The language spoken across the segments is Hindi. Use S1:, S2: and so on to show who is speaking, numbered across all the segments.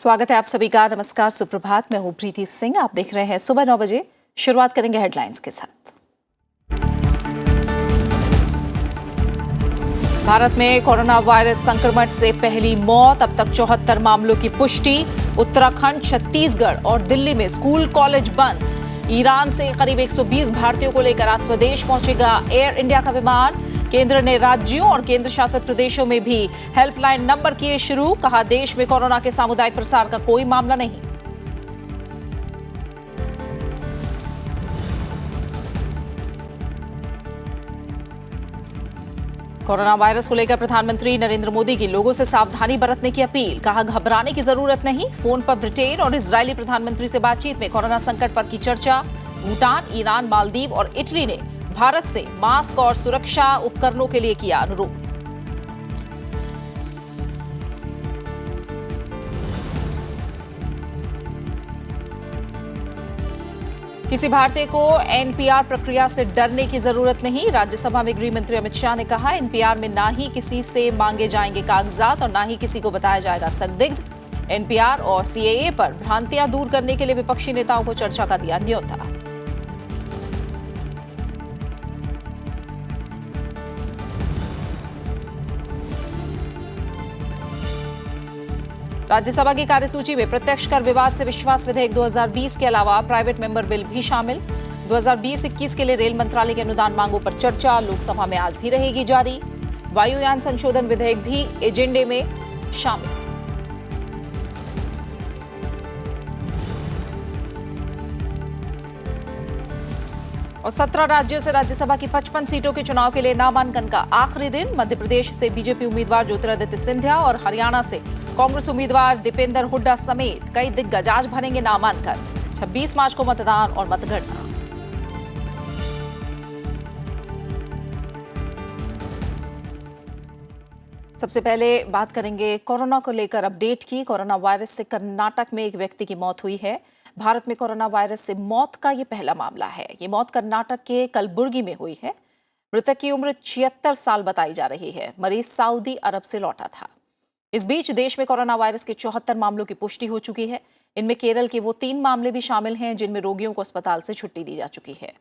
S1: स्वागत है आप सभी का। नमस्कार, सुप्रभात। मैं हूं प्रीति सिंह। आप देख रहे हैं सुबह 9 बजे। शुरुआत करेंगे हेडलाइंस के साथ। भारत में कोरोना वायरस संक्रमण से पहली मौत, अब तक 74 मामलों की पुष्टि। उत्तराखंड, छत्तीसगढ़ और दिल्ली में स्कूल कॉलेज बंद। ईरान से करीब 120 भारतीयों को लेकर आज स्वदेश पहुंचेगा एयर इंडिया का विमान। केंद्र ने राज्यों और केंद्र शासित प्रदेशों में भी हेल्पलाइन नंबर किए शुरू। कहा, देश में कोरोना के सामुदायिक प्रसार का कोई मामला नहीं। कोरोना वायरस को लेकर प्रधानमंत्री नरेंद्र मोदी की लोगों से सावधानी बरतने की अपील। कहा, घबराने की जरूरत नहीं। फोन पर ब्रिटेन और इजरायली प्रधानमंत्री से बातचीत में कोरोना संकट पर की चर्चा। भूटान, ईरान, मालदीव और इटली ने भारत से मास्क और सुरक्षा उपकरणों के लिए किया अनुरोध। किसी भारतीय को एनपीआर प्रक्रिया से डरने की जरूरत नहीं। राज्यसभा में गृह मंत्री अमित शाह ने कहा, एनपीआर में ना ही किसी से मांगे जाएंगे कागजात और ना ही किसी को बताया जाएगा संदिग्ध। एनपीआर और सीएए पर भ्रांतियां दूर करने के लिए विपक्षी नेताओं को चर्चा का दिया न्योता। राज्यसभा की कार्यसूची में प्रत्यक्ष कर विवाद से विश्वास विधेयक 2020 के अलावा प्राइवेट मेंबर बिल भी शामिल। 2020-21 के लिए रेल मंत्रालय के अनुदान मांगों पर चर्चा लोकसभा में आज भी रहेगी जारी। वायुयान संशोधन विधेयक भी एजेंडे में शामिल। और 17 राज्यों से राज्यसभा की 55 सीटों के चुनाव के लिए नामांकन का आखिरी दिन। मध्य प्रदेश से बीजेपी उम्मीदवार ज्योतिरादित्य सिंधिया और हरियाणा से कांग्रेस उम्मीदवार दीपेंद्र हुड्डा समेत कई दिग्गज आज भरेंगे नामांकन। 26 मार्च को मतदान और मतगणना। सबसे पहले बात करेंगे कोरोना को लेकर अपडेट की। कोरोना वायरस से कर्नाटक में एक व्यक्ति की मौत हुई है। भारत में कोरोना वायरस से मौत का ये पहला मामला है। ये मौत कर्नाटक के कलबुर्गी में हुई है। मृतक की उम्र 76 साल बताई जा रही है। मरीज सऊदी अरब से लौटा था। इस बीच देश में कोरोना वायरस के 74 मामलों की पुष्टि हो चुकी है। इनमें केरल के वो 3 मामले भी शामिल हैं जिनमें रोगियों को अस्पताल से छुट्टी दी जा चुकी है।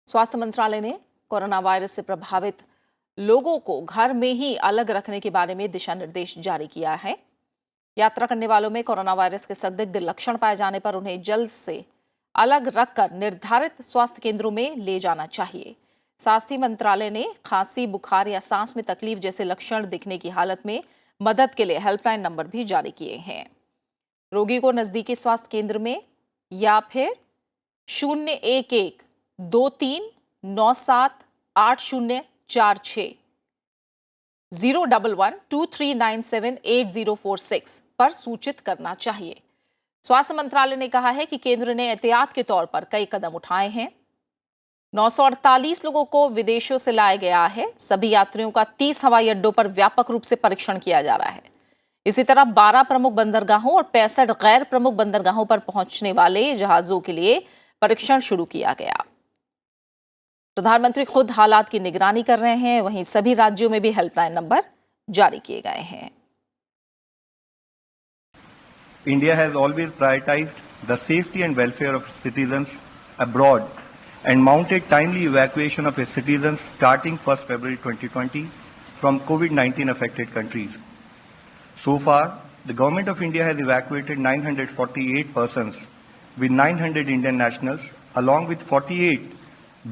S1: स्वास्थ्य मंत्रालय ने कोरोना वायरस से प्रभावित लोगों को घर में ही अलग रखने के बारे में दिशा निर्देश जारी किया है। यात्रा करने वालों में कोरोना वायरस के संदिग्ध लक्षण पाए जाने पर उन्हें जल्द से अलग रखकर निर्धारित स्वास्थ्य केंद्रों में ले जाना चाहिए। स्वास्थ्य मंत्रालय ने खांसी, बुखार या सांस में तकलीफ जैसे लक्षण दिखने की हालत में मदद के लिए हेल्पलाइन नंबर भी जारी किए हैं। रोगी को नजदीकी स्वास्थ्य केंद्र में या फिर 011 23 97 8046 011 2397 8046 पर सूचित करना चाहिए। स्वास्थ्य मंत्रालय ने कहा है कि केंद्र ने एहतियात के तौर पर कई कदम उठाए हैं। 948 लोगों को विदेशों से लाया गया है। सभी यात्रियों का 30 हवाई अड्डों पर व्यापक रूप से परीक्षण किया जा रहा है। इसी तरह 12 प्रमुख बंदरगाहों और 65 गैर प्रमुख बंदरगाहों पर पहुंचने वाले जहाजों के लिए परीक्षण शुरू किया गया। प्रधानमंत्री खुद हालात की निगरानी कर रहे हैं। वहीं सभी राज्यों में भी हेल्पलाइन नंबर जारी किए गए हैं।
S2: India has always prioritized the safety and welfare of citizens abroad and mounted timely evacuation of its citizens starting 1st February 2020 from COVID-19 affected countries. So far, the Government of India has evacuated 948 persons with 900 Indian nationals along with 48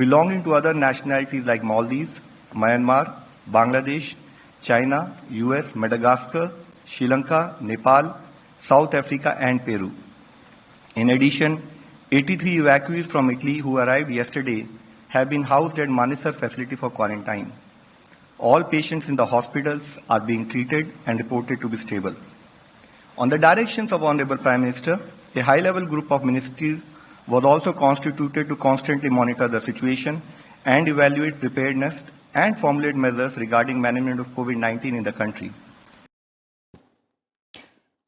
S2: belonging to other nationalities like Maldives, Myanmar, Bangladesh, China, US, Madagascar, Sri Lanka, Nepal, South Africa and Peru. In addition, 83 evacuees from Italy who arrived yesterday have been housed at Manesar facility for quarantine. All patients in the hospitals are being treated and reported to be stable. On the directions of Honorable Prime Minister, a high-level group of ministers was also constituted to constantly monitor the situation and evaluate preparedness and formulate measures regarding management of COVID-19 in the country.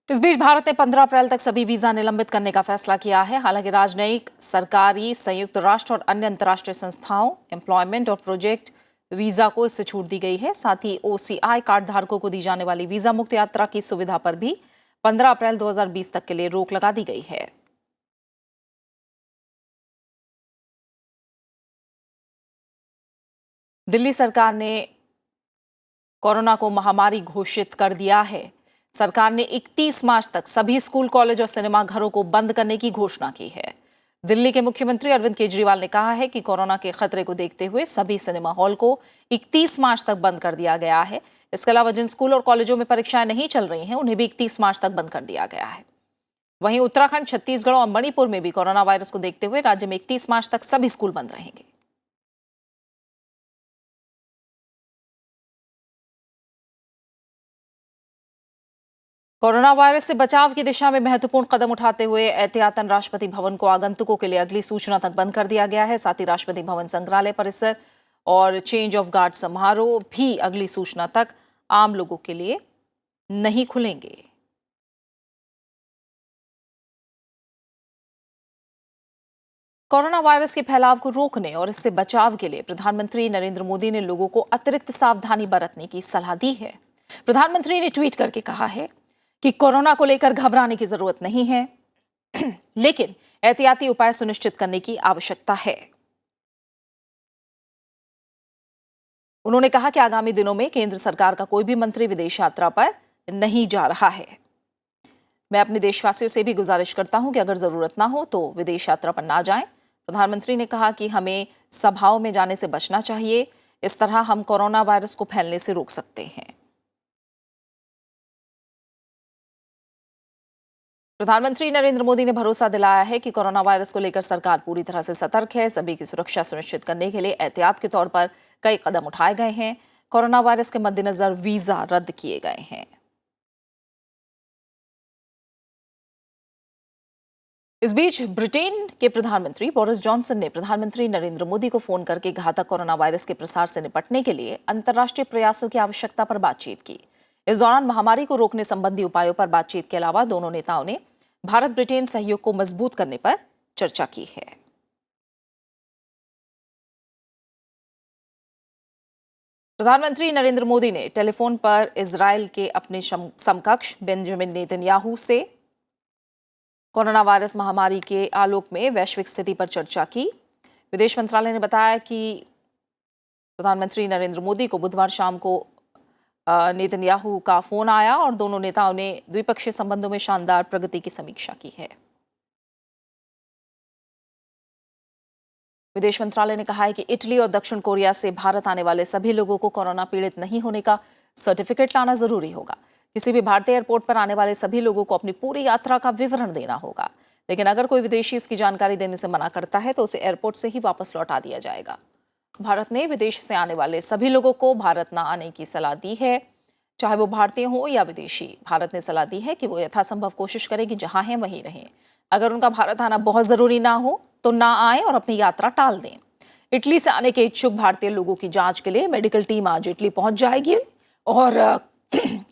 S1: इस बीच भारत ने 15 अप्रैल तक सभी वीजा निलंबित करने का फैसला किया है। हालांकि राजनयिक, सरकारी, संयुक्त राष्ट्र और अन्य अंतर्राष्ट्रीय संस्थाओं, एम्प्लॉयमेंट और प्रोजेक्ट वीजा को इससे छूट दी गई है। साथ ही ओसीआई कार्ड धारकों को दी जाने वाली वीजा मुक्त यात्रा की सुविधा पर भी 15 अप्रैल 2020 तक के लिए रोक लगा दी गई है। दिल्ली सरकार ने कोरोना को महामारी घोषित कर दिया है। सरकार ने 31 मार्च तक सभी स्कूल, कॉलेज और सिनेमा घरों को बंद करने की घोषणा की है। दिल्ली के मुख्यमंत्री अरविंद केजरीवाल ने कहा है कि कोरोना के खतरे को देखते हुए सभी सिनेमा हॉल को 31 मार्च तक बंद कर दिया गया है। इसके अलावा जिन स्कूल और कॉलेजों में परीक्षाएं नहीं चल रही हैं, उन्हें भी 31 मार्च तक बंद कर दिया गया है। वहीं उत्तराखंड, छत्तीसगढ़ और मणिपुर में भी कोरोना वायरस को देखते हुए राज्य में 31 मार्च तक सभी स्कूल बंद रहेंगे। कोरोना वायरस से बचाव की दिशा में महत्वपूर्ण कदम उठाते हुए एहतियातन राष्ट्रपति भवन को आगंतुकों के लिए अगली सूचना तक बंद कर दिया गया है। साथ ही राष्ट्रपति भवन, संग्रहालय परिसर और चेंज ऑफ गार्ड समारोह भी अगली सूचना तक आम लोगों के लिए नहीं खुलेंगे। कोरोना वायरस के फैलाव को रोकने और इससे बचाव के लिए प्रधानमंत्री नरेंद्र मोदी ने लोगों को अतिरिक्त सावधानी बरतने की सलाह दी है। प्रधानमंत्री ने ट्वीट करके कहा है कि कोरोना को लेकर घबराने की जरूरत नहीं है, लेकिन एहतियाती उपाय सुनिश्चित करने की आवश्यकता है। उन्होंने कहा कि आगामी दिनों में केंद्र सरकार का कोई भी मंत्री विदेश यात्रा पर नहीं जा रहा है। मैं अपने देशवासियों से भी गुजारिश करता हूं कि अगर जरूरत ना हो तो विदेश यात्रा पर ना जाएं। प्रधानमंत्री ने कहा कि हमें सभाओं में जाने से बचना चाहिए। इस तरह हम कोरोना वायरस को फैलने से रोक सकते हैं। प्रधानमंत्री नरेंद्र मोदी ने भरोसा दिलाया है कि कोरोना वायरस को लेकर सरकार पूरी तरह से सतर्क है। सभी की सुरक्षा सुनिश्चित करने के लिए एहतियात के तौर पर कई कदम उठाए गए हैं। कोरोना वायरस के मद्देनजर वीजा रद्द किए गए हैं। इस बीच ब्रिटेन के प्रधानमंत्री बोरिस जॉनसन ने प्रधानमंत्री नरेंद्र मोदी को फोन करके घातक कोरोना वायरस के प्रसार से निपटने के लिए अंतर्राष्ट्रीय प्रयासों की आवश्यकता पर बातचीत की। इस दौरान महामारी को रोकने संबंधी उपायों पर बातचीत के अलावा दोनों नेताओं ने भारत ब्रिटेन सहयोग को मजबूत करने पर चर्चा की है। प्रधानमंत्री नरेंद्र मोदी ने टेलीफोन पर इजरायल के अपने समकक्ष बेंजामिन नेतन्याहू से कोरोना वायरस महामारी के आलोक में वैश्विक स्थिति पर चर्चा की। विदेश मंत्रालय ने बताया कि प्रधानमंत्री नरेंद्र मोदी को बुधवार शाम को नेतन्याहू का फोन आया और दोनों नेताओं ने द्विपक्षीय संबंधों में शानदार प्रगति की समीक्षा की है। विदेश मंत्रालय ने कहा है कि इटली और दक्षिण कोरिया से भारत आने वाले सभी लोगों को कोरोना पीड़ित नहीं होने का सर्टिफिकेट लाना जरूरी होगा। किसी भी भारतीय एयरपोर्ट पर आने वाले सभी लोगों को अपनी पूरी यात्रा का विवरण देना होगा, लेकिन अगर कोई विदेशी इसकी जानकारी देने से मना करता है तो उसे एयरपोर्ट से ही वापस लौटा दिया जाएगा। भारत ने विदेश से आने वाले सभी लोगों को भारत न आने की सलाह दी है, चाहे वो भारतीय हो या विदेशी। भारत ने सलाह दी है कि वो यथासंभव कोशिश करें कि जहां हैं वहीं रहें। अगर उनका भारत आना बहुत जरूरी ना हो तो ना आए और अपनी यात्रा टाल दें। इटली से आने के इच्छुक भारतीय लोगों की जांच के लिए मेडिकल टीम आज इटली पहुंच जाएगी और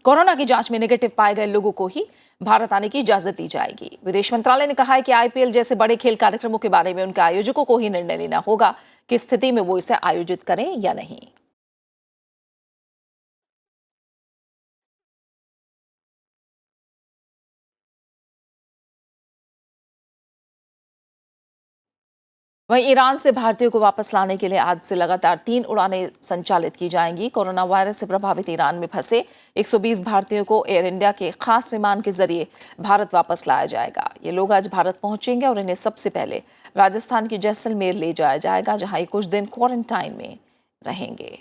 S1: कोरोना की जांच में नेगेटिव पाए गए लोगों को ही भारत आने की इजाजत दी जाएगी। विदेश मंत्रालय ने कहा है कि आईपीएल जैसे बड़े खेल कार्यक्रमों के बारे में उनके आयोजकों को ही निर्णय लेना होगा कि स्थिति में वो इसे आयोजित करें या नहीं। वहीं ईरान से भारतीयों को वापस लाने के लिए आज से लगातार 3 उड़ानें संचालित की जाएंगी। कोरोना वायरस से प्रभावित ईरान में फंसे 120 भारतीयों को एयर इंडिया के खास विमान के जरिए भारत वापस लाया जाएगा। ये लोग आज भारत पहुंचेंगे और इन्हें सबसे पहले राजस्थान की जैसलमेर ले जाया जाएगा, जहां ये कुछ दिन क्वारंटाइन में रहेंगे।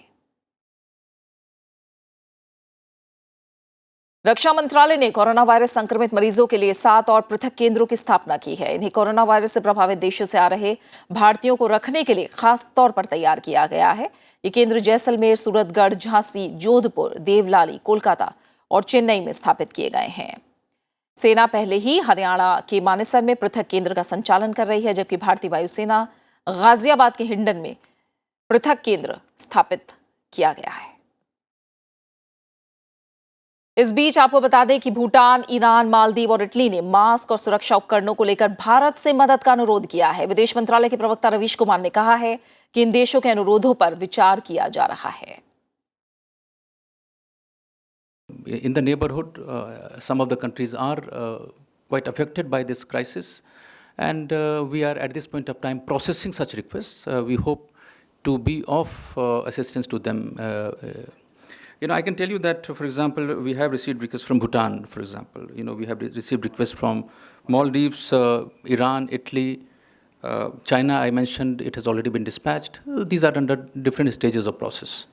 S1: रक्षा मंत्रालय ने कोरोना वायरस संक्रमित मरीजों के लिए 7 और पृथक केंद्रों की स्थापना की है। इन्हें कोरोना वायरस से प्रभावित देशों से आ रहे भारतीयों को रखने के लिए खास तौर पर तैयार किया गया है। ये केंद्र जैसलमेर, सूरतगढ़, झांसी, जोधपुर, देवलाली, कोलकाता और चेन्नई में स्थापित किए गए हैं। सेना पहले ही हरियाणा के मानेसर में पृथक केंद्र का संचालन कर रही है, जबकि भारतीय वायुसेना गाजियाबाद के हिंडन में पृथक केंद्र स्थापित किया गया है। इस बीच आपको बता दें कि भूटान, ईरान, मालदीव और इटली ने मास्क और सुरक्षा उपकरणों को लेकर भारत से मदद का अनुरोध किया है। विदेश मंत्रालय के प्रवक्ता रवीश कुमार ने कहा है कि इन देशों के अनुरोधों पर विचार किया जा रहा है।
S3: in the neighborhood, some of the countries are quite affected by this crisis, and we are at this point of time processing such requests. We hope to be of assistance to them. I can tell you that, for example, we have received requests from Bhutan, for example. We have received requests from Maldives, Iran, Italy, China. I mentioned it has already been dispatched. These are under different stages of process.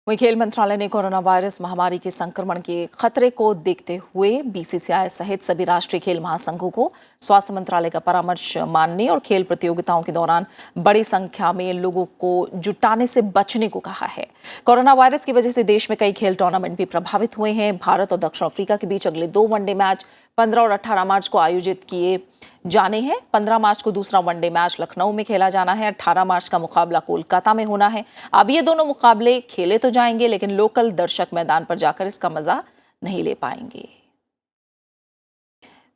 S1: वहीं खेल मंत्रालय ने कोरोना वायरस महामारी के संक्रमण के खतरे को देखते हुए बीसीसीआई सहित सभी राष्ट्रीय खेल महासंघों को स्वास्थ्य मंत्रालय का परामर्श मानने और खेल प्रतियोगिताओं के दौरान बड़ी संख्या में लोगों को जुटाने से बचने को कहा है। कोरोना वायरस की वजह से देश में कई खेल टूर्नामेंट भी प्रभावित हुए हैं। भारत और दक्षिण अफ्रीका के बीच अगले 2 वनडे मैच 15 और 18 मार्च को आयोजित किए जाने हैं। 15 मार्च को दूसरा वनडे मैच लखनऊ में खेला जाना है। 18 मार्च का मुकाबला कोलकाता में होना है। अब ये दोनों मुकाबले खेले तो जाएंगे, लेकिन लोकल दर्शक मैदान पर जाकर इसका मजा नहीं ले पाएंगे।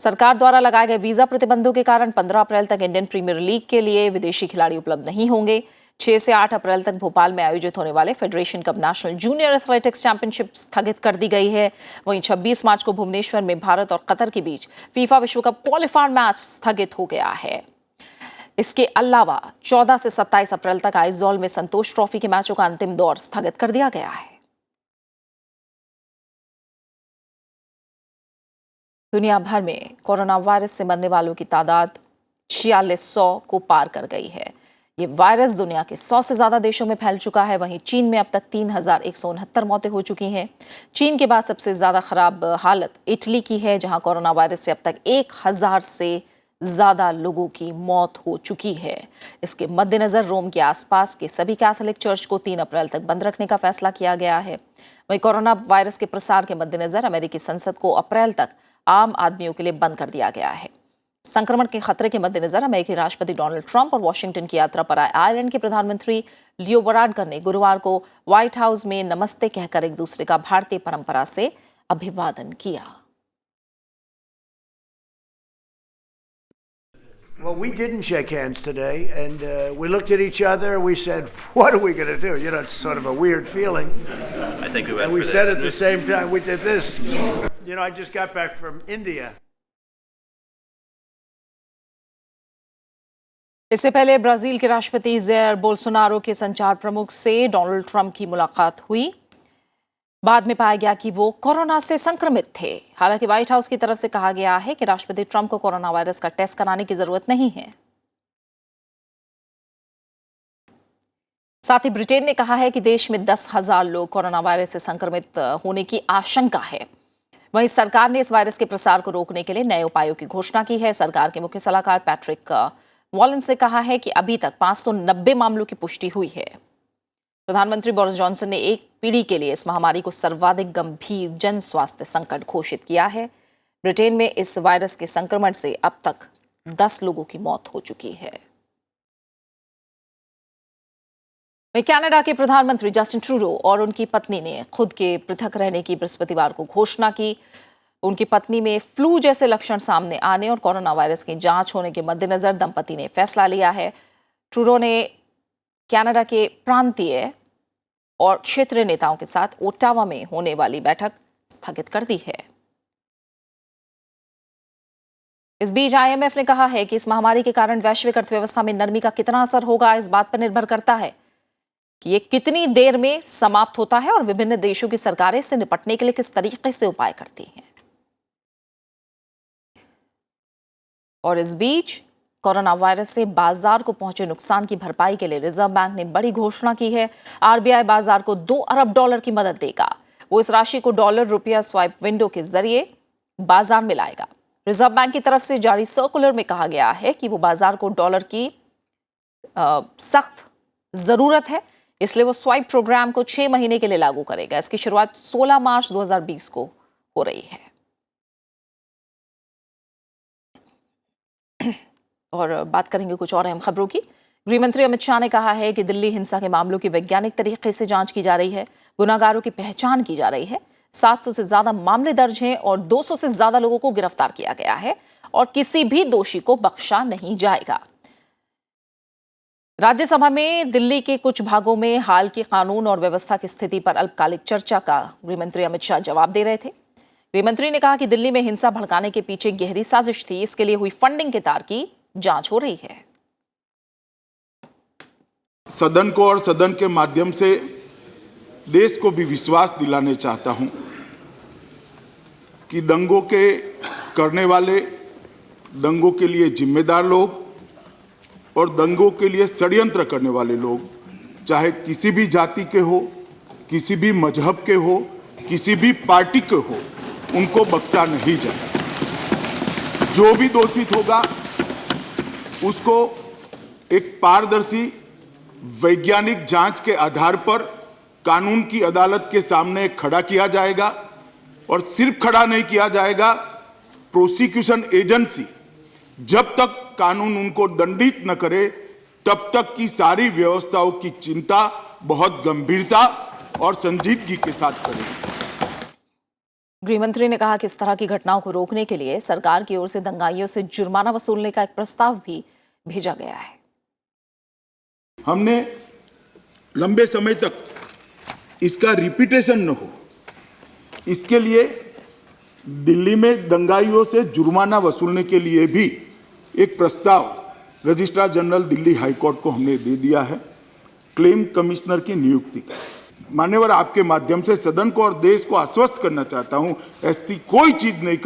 S1: सरकार द्वारा लगाए गए वीजा प्रतिबंधों के कारण 15 अप्रैल तक इंडियन प्रीमियर लीग के लिए विदेशी खिलाड़ी उपलब्ध नहीं होंगे। 6 से 8 अप्रैल तक भोपाल में आयोजित होने वाले federation cup national junior athletics championship स्थगित कर दी गई है। वहीं 26 मार्च को भुवनेश्वर में भारत और कतर के बीच फीफा विश्व कप क्वालिफायर मैच स्थगित हो गया है। इसके अलावा 14 से 27 अप्रैल तक आइजॉल में संतोष ट्रॉफी के मैचों का अंतिम दौर स्थगित कर दिया गया है। दुनिया भर में कोरोना वायरस से मरने वालों की तादाद 4600 को पार कर गई है। ये वायरस दुनिया के 100 से ज्यादा देशों में फैल चुका है। वहीं चीन में अब तक 3169 मौतें हो चुकी हैं। चीन के बाद सबसे ज्यादा खराब हालत इटली की है, जहां कोरोना वायरस से अब तक 1000 से ज्यादा लोगों की मौत हो चुकी है। इसके मद्देनजर रोम के आसपास के सभी कैथोलिक चर्च को 3 अप्रैल तक बंद रखने का फैसला किया गया है। वहीं कोरोना वायरस के प्रसार के मद्देनजर अमेरिकी संसद को अप्रैल तक आम आदमियों के लिए बंद कर दिया गया है। संक्रमण के खतरे के मद्देनजर अमेरिकी राष्ट्रपति डोनाल्ड ट्रंप और वॉशिंगटन की यात्रा पर आए आयरलैंड के प्रधानमंत्री लियो वराडकर ने गुरुवार को व्हाइट हाउस में नमस्ते कहकर एक दूसरे का भारतीय परंपरा से अभिवादन किया।
S4: Well, we didn't shake hands today, and we looked at each other. We said, "What are we going to do?" It's sort of a weird feeling.
S5: I think we went
S4: and we
S5: for
S4: said
S5: this.
S4: at the same time, we did this. I just got back from India.
S1: इससे पहले ब्राजील के राष्ट्रपति ज़ेयर बोल्सोनारो के संचार प्रमुख से डोनाल्ड ट्रंप की मुलाकात हुई। बाद में पाया गया कि वो कोरोना से संक्रमित थे। हालांकि व्हाइट हाउस की तरफ से कहा गया है कि राष्ट्रपति ट्रंप को कोरोना वायरस का टेस्ट कराने की जरूरत नहीं है। साथ ही ब्रिटेन ने कहा है कि देश में 10,000 लोग कोरोना वायरस से संक्रमित होने की आशंका है। वहीं सरकार ने इस वायरस के प्रसार को रोकने के लिए नए उपायों की घोषणा की है। सरकार के मुख्य सलाहकार पैट्रिक वॉलेंस ने कहा है कि अभी तक 590 मामलों की पुष्टि हुई है। प्रधानमंत्री बोरिस जॉनसन ने एक पीढ़ी के लिए इस महामारी को सर्वाधिक गंभीर जन स्वास्थ्य संकट घोषित किया है। ब्रिटेन में इस वायरस के संक्रमण से अब तक 10 लोगों की मौत हो चुकी है। वहीं कनाडा के प्रधानमंत्री जस्टिन ट्रूडो और उनकी पत्नी ने खुद के पृथक रहने की बृहस्पतिवार को घोषणा की। उनकी पत्नी में फ्लू जैसे लक्षण सामने आने और कोरोना वायरस की जांच होने के मद्देनजर दंपति ने फैसला लिया है। ट्रूडो ने कनाडा के प्रांतीय और क्षेत्रीय नेताओं के साथ ओटावा में होने वाली बैठक स्थगित कर दी है। इस बीच आईएमएफ ने कहा है कि इस महामारी के कारण वैश्विक अर्थव्यवस्था में नरमी का कितना असर होगा, इस बात पर निर्भर करता है कि ये कितनी देर में समाप्त होता है और विभिन्न देशों की सरकारें इससे निपटने के लिए किस तरीके से उपाय करती हैं। और इस बीच कोरोना वायरस से बाजार को पहुंचे नुकसान की भरपाई के लिए रिजर्व बैंक ने बड़ी घोषणा की है। आरबीआई बाजार को $2 अरब की मदद देगा। वो इस राशि को डॉलर रुपया स्वाइप विंडो के जरिए बाजार में लाएगा। रिजर्व बैंक की तरफ से जारी सर्कुलर में कहा गया है कि वो बाजार को डॉलर की सख्त जरूरत है, इसलिए वो स्वाइप प्रोग्राम को 6 महीने के लिए लागू करेगा। इसकी शुरुआत 16 मार्च 2020 को हो रही है। और बात करेंगे कुछ और अहम खबरों की। गृहमंत्री अमित शाह ने कहा है कि दिल्ली हिंसा के मामलों की वैज्ञानिक तरीके से जांच की जा रही है, गुनाहगारों की पहचान की जा रही है। 700 से ज्यादा मामले दर्ज हैं और 200 से ज्यादा लोगों को गिरफ्तार किया गया है और किसी भी दोषी को बख्शा नहीं जाएगा। राज्यसभा में दिल्ली के कुछ भागों में हाल की कानून और व्यवस्था की स्थिति पर अल्पकालिक चर्चा का गृहमंत्री अमित शाह जवाब दे रहे थे। गृहमंत्री ने कहा कि दिल्ली में हिंसा भड़काने के पीछे गहरी साजिश थी, इसके लिए हुई फंडिंग के तार की जांच हो रही है।
S5: सदन को और सदन के माध्यम से देश को भी विश्वास दिलाने चाहता हूं कि दंगों के करने वाले, दंगों के लिए जिम्मेदार लोग और दंगों के लिए षड्यंत्र करने वाले लोग, चाहे किसी भी जाति के हो, किसी भी मजहब के हो, किसी भी पार्टी के हो, उनको बख्शा नहीं जाए। जो भी दोषित होगा उसको एक पारदर्शी वैज्ञानिक जांच के आधार पर कानून की अदालत के सामने खड़ा किया जाएगा। और सिर्फ खड़ा नहीं किया जाएगा, प्रोसिक्यूशन एजेंसी जब तक कानून उनको दंडित न करे तब तक की सारी व्यवस्थाओं की चिंता बहुत गंभीरता और संजीदगी के साथ करेगी।
S1: गृहमंत्री ने कहा कि इस तरह की घटनाओं को रोकने के लिए सरकार की ओर से दंगाइयों से जुर्माना वसूलने का एक प्रस्ताव भी भेजा गया है।
S5: हमने लंबे समय तक इसका रिपीटेशन न हो, इसके लिए दिल्ली में दंगाइयों से जुर्माना वसूलने के लिए भी एक प्रस्ताव registrar general Delhi high court को हमने दे दिया है, क्लेम कमिश्नर की नियुक्ति का। मान्यवर, आपके माध्यम से सदन को और देश को आश्वस्त करना चाहता हूं, ऐसी कोई चीज नहीं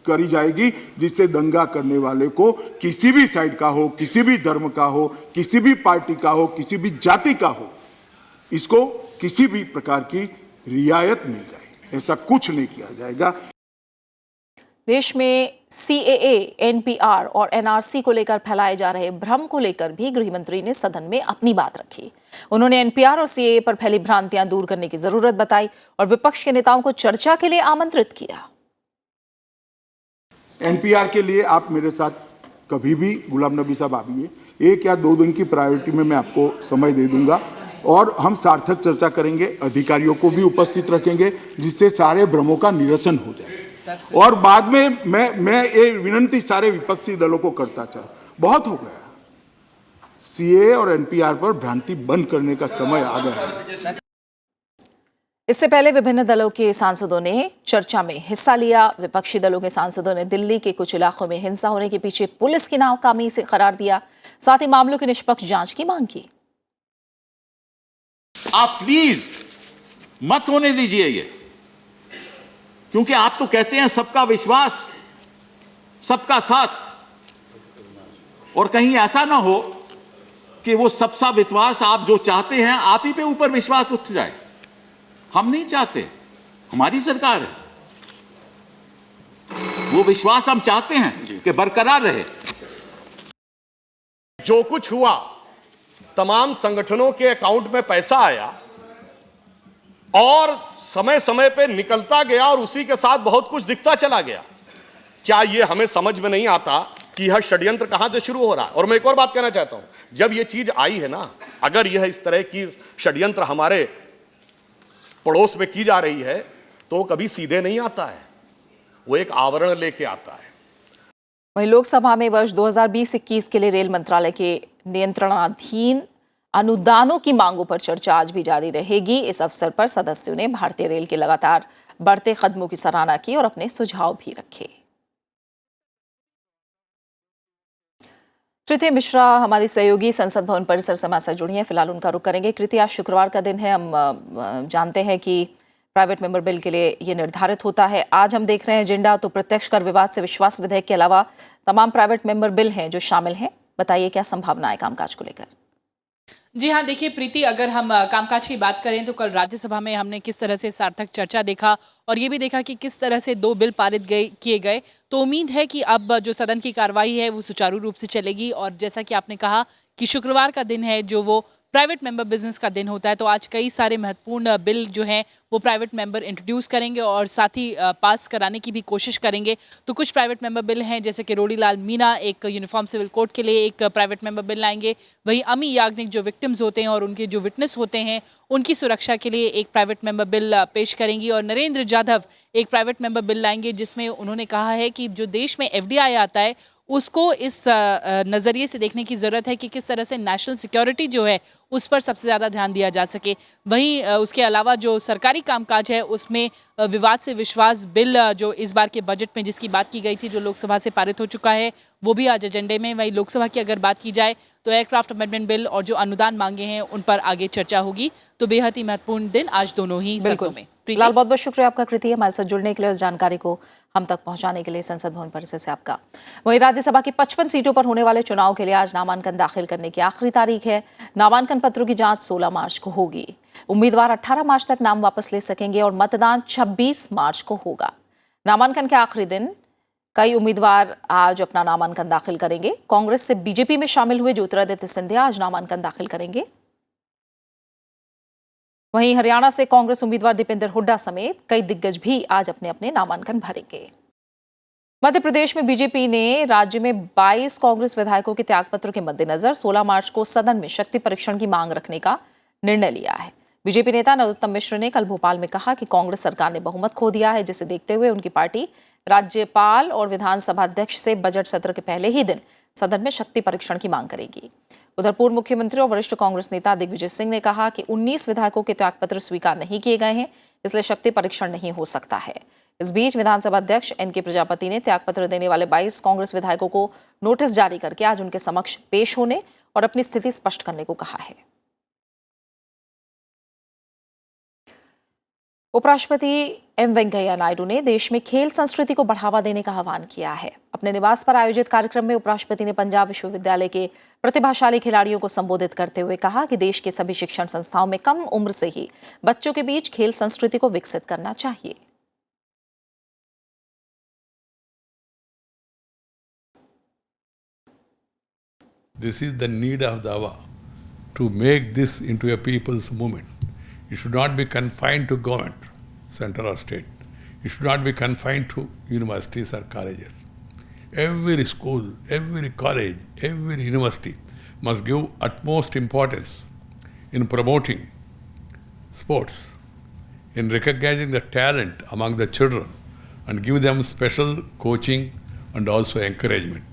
S5: करी जाएगी जिससे दंगा करने वाले को, किसी भी साइड का हो, किसी भी धर्म का हो, किसी भी पार्टी का हो, किसी भी जाति का हो, इसको किसी भी प्रकार की रियायत मिल जाए, ऐसा कुछ नहीं किया जाएगा।
S1: देश में CAA, NPR और NRC को लेकर फैलाए जा रहे भ्रम को लेकर भी गृहमंत्री ने सदन में अपनी बात रखी। उन्होंने NPR और CAA पर फैली भ्रांतियां दूर करने की जरूरत बताई और विपक्ष के नेताओं को चर्चा के लिए आमंत्रित किया।
S5: NPR के लिए आप मेरे साथ कभी भी, गुलाम नबी साहब, आइए, 1 या 2 दिन की प्रायोरिटी में मैं आपको समय दे दूंगा और हम सार्थक चर्चा करेंगे, अधिकारियों को भी उपस्थित रखेंगे जिससे सारे भ्रमों का निरसन हो जाए। और बाद में मैं ये विनंती सारे विपक्षी दलों को करता चाहूं, बहुत हो गया, CAA और NPR पर भ्रांति बंद करने का समय आ गया है।
S1: इससे पहले विभिन्न दलों के सांसदों ने चर्चा में हिस्सा लिया। विपक्षी दलों के सांसदों ने दिल्ली के कुछ इलाकों में हिंसा होने के पीछे पुलिस की नाकामी से करार दिया, साथ ही मामलों की निष्पक्ष जांच की मांग की।
S6: आप प्लीज मत होने दीजिए ये, क्योंकि आप तो कहते हैं सबका विश्वास, सबका साथ, और कहीं ऐसा ना हो कि वो सबका विश्वास आप जो चाहते हैं आप ही पे ऊपर विश्वास उठ जाए। हम नहीं चाहते, हमारी सरकार है, वो विश्वास हम चाहते हैं कि बरकरार रहे।
S7: जो कुछ हुआ, तमाम संगठनों के अकाउंट में पैसा आया और समय समय पे निकलता गया और उसी के साथ बहुत कुछ दिखता चला गया। क्या ये हमें समझ में नहीं आता कि यह षड्यंत्र कहां से शुरू हो रहा है? और मैं एक और बात कहना चाहता हूं, जब ये चीज आई है ना, अगर यह इस तरह की षड्यंत्र हमारे पड़ोस में की जा रही है तो कभी सीधे नहीं आता है, वो एक आवरण लेके आता है।
S1: वहीं लोकसभा में वर्ष 2020-21 के लिए रेल मंत्रालय के नियंत्रणाधीन अनुदानों की मांगों पर चर्चा आज भी जारी रहेगी। इस अवसर पर सदस्यों ने भारतीय रेल के लगातार बढ़ते कदमों की सराहना की और अपने सुझाव भी रखे। कृति मिश्रा हमारी सहयोगी संसद भवन परिसर से हमारे साथ जुड़ी हैं, फिलहाल उनका रुख करेंगे। कृति, आज शुक्रवार का दिन है, हम जानते हैं कि प्राइवेट मेंबर बिल के लिए ये निर्धारित होता है। आज हम देख रहे हैं एजेंडा तो प्रत्यक्ष कर विवाद से विश्वास विधेयक के अलावा तमाम प्राइवेट मेंबर बिल हैं जो शामिल हैं। बताइए क्या संभावना है कामकाज को लेकर?
S8: जी हाँ, देखिए प्रीति, अगर हम कामकाज की बात करें तो कल राज्यसभा में हमने किस तरह से सार्थक चर्चा देखा और ये भी देखा कि किस तरह से 2 बिल पारित किए गए। तो उम्मीद है कि अब जो सदन की कार्रवाई है वो सुचारू रूप से चलेगी। और जैसा कि आपने कहा कि शुक्रवार का दिन है जो वो प्राइवेट मेंबर बिजनेस का दिन होता है, तो आज कई सारे महत्वपूर्ण बिल जो हैं वो प्राइवेट मेंबर इंट्रोड्यूस करेंगे और साथ ही पास कराने की भी कोशिश करेंगे। तो कुछ प्राइवेट मेंबर बिल हैं जैसे कि रोड़ी लाल मीना एक यूनिफॉर्म सिविल कोड के लिए एक प्राइवेट मेंबर बिल लाएंगे। वहीं अमी याग्निक जो विक्टिम्स होते हैं और उनके जो विटनेस होते हैं उनकी सुरक्षा के लिए एक प्राइवेट मेंबर बिल पेश करेंगी। और नरेंद्र जाधव एक प्राइवेट मेंबर बिल लाएंगे जिसमें उन्होंने कहा है कि जो देश में FDI आता है उसको इस नज़रिए से देखने की ज़रूरत है कि किस तरह से नेशनल सिक्योरिटी जो है उस पर सबसे ज़्यादा ध्यान दिया जा सके। वहीं उसके अलावा जो सरकारी कामकाज है उसमें विवाद से विश्वास बिल जो इस बार के बजट में जिसकी बात की गई थी, जो लोकसभा से पारित हो चुका है, वो भी आज एजेंडे में। वहीं लोकसभा की अगर बात की जाए तो एयरक्राफ्ट अमेंडमेंट बिल और जो अनुदान मांगे हैं उन पर आगे चर्चा होगी। तो बेहद ही महत्वपूर्ण दिन आज दोनों ही सदनों में।
S1: फिलहाल बहुत बहुत शुक्रिया आपका कृति, हमारे साथ जुड़ने के लिए, उस जानकारी को हम तक पहुंचाने के लिए संसद भवन परिसर से आपका। वहीं राज्यसभा की 55 सीटों पर होने वाले चुनाव के लिए आज नामांकन दाखिल करने की आखिरी तारीख है। नामांकन पत्रों की जांच 16 मार्च को होगी। उम्मीदवार 18 मार्च तक नाम वापस ले सकेंगे और मतदान 26 मार्च को होगा। नामांकन के आखिरी दिन कई उम्मीदवार आज अपना नामांकन दाखिल करेंगे। कांग्रेस से बीजेपी में शामिल हुए ज्योतिरादित्य सिंधिया आज नामांकन दाखिल करेंगे। वहीं हरियाणा से कांग्रेस उम्मीदवार दीपेंद्र हुड्डा समेत कई दिग्गज भी आज अपने अपने नामांकन भरेंगे। मध्य प्रदेश में बीजेपी ने राज्य में 22 कांग्रेस विधायकों के त्यागपत्र के मद्देनजर 16 मार्च को सदन में शक्ति परीक्षण की मांग रखने का निर्णय लिया है। बीजेपी नेता नरोत्तम मिश्र ने कल भोपाल में कहा कि कांग्रेस सरकार ने बहुमत खो दिया है, जिसे देखते हुए उनकी पार्टी राज्यपाल और विधानसभा अध्यक्ष से बजट सत्र के पहले ही दिन सदन में शक्ति परीक्षण की मांग करेगी। उधर पूर्व मुख्यमंत्री और वरिष्ठ कांग्रेस नेता दिग्विजय सिंह ने कहा कि 19 विधायकों के त्यागपत्र स्वीकार नहीं किए गए हैं, इसलिए शक्ति परीक्षण नहीं हो सकता है। इस बीच विधानसभा अध्यक्ष एनके प्रजापति ने त्यागपत्र देने वाले 22 कांग्रेस विधायकों को नोटिस जारी करके आज उनके समक्ष पेश होने और अपनी स्थिति स्पष्ट करने को कहा है। उपराष्ट्रपति एम वेंकैया नायडू ने देश में खेल संस्कृति को बढ़ावा देने का आह्वान किया है। अपने निवास पर आयोजित कार्यक्रम में उपराष्ट्रपति ने पंजाब विश्वविद्यालय के प्रतिभाशाली खिलाड़ियों को संबोधित करते हुए कहा कि देश के सभी शिक्षण संस्थाओं में कम उम्र से ही बच्चों के बीच खेल संस्कृति को विकसित करना चाहिए।
S9: This is the need of the hour to make this into a people's movement. It should not be confined to government, center or state. It should not be confined to universities or colleges. Every school, every college, every university must give utmost importance in promoting sports, in recognizing the talent among the children and give them special coaching and also encouragement.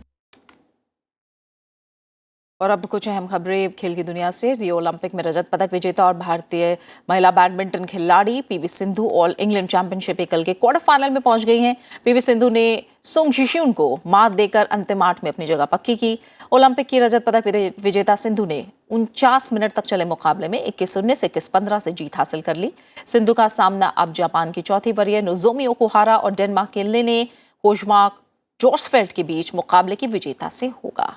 S1: और अब कुछ अहम खबरें खेल की दुनिया से। रियो ओलंपिक में रजत पदक विजेता और भारतीय महिला बैडमिंटन खिलाड़ी PV Sindhu all England championship एकल के क्वार्टर फाइनल में पहुंच गई हैं। पीवी सिंधु ने सोंग जिशिन को मात देकर अंतिम 8 में अपनी जगह पक्की की। ओलंपिक की रजत पदक विजेता सिंधु ने 49 मिनट तक चले मुकाबले में 21-19, 21-15 से जीत हासिल कर ली। सिंधु का सामना अब जापान की चौथी वरीय नोजोमी ओकुहारा और डेनमार्क के लेने होजमार्क जोर्सफेल्ड के बीच मुकाबले की विजेता से होगा।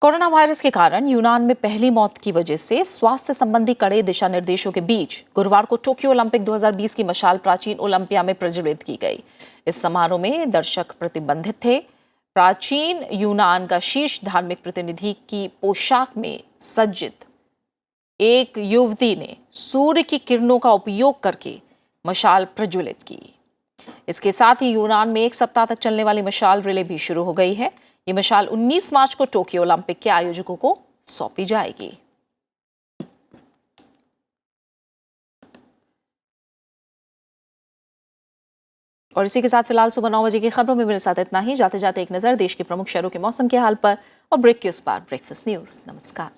S1: कोरोना वायरस के कारण यूनान में पहली मौत की वजह से स्वास्थ्य संबंधी कड़े दिशा निर्देशों के बीच गुरुवार को टोक्यो ओलंपिक 2020 की मशाल प्राचीन ओलंपिया में प्रज्वलित की गई। इस समारोह में दर्शक प्रतिबंधित थे। प्राचीन यूनान का शीर्ष धार्मिक प्रतिनिधि की पोशाक में सज्जित एक युवती ने सूर्य की किरणों का उपयोग करके मशाल प्रज्वलित की। इसके साथ ही यूनान में 1 सप्ताह तक चलने वाली मशाल रिले भी शुरू हो गई है। ये मशाल 19 मार्च को टोक्यो ओलंपिक के आयोजकों को सौंपी जाएगी। और इसी के साथ फिलहाल सुबह 9 बजे की खबरों में मेरे साथ इतना ही। जाते जाते एक नजर देश के प्रमुख शहरों के मौसम के हाल पर और ब्रेक के उस पार ब्रेकफास्ट न्यूज। नमस्कार।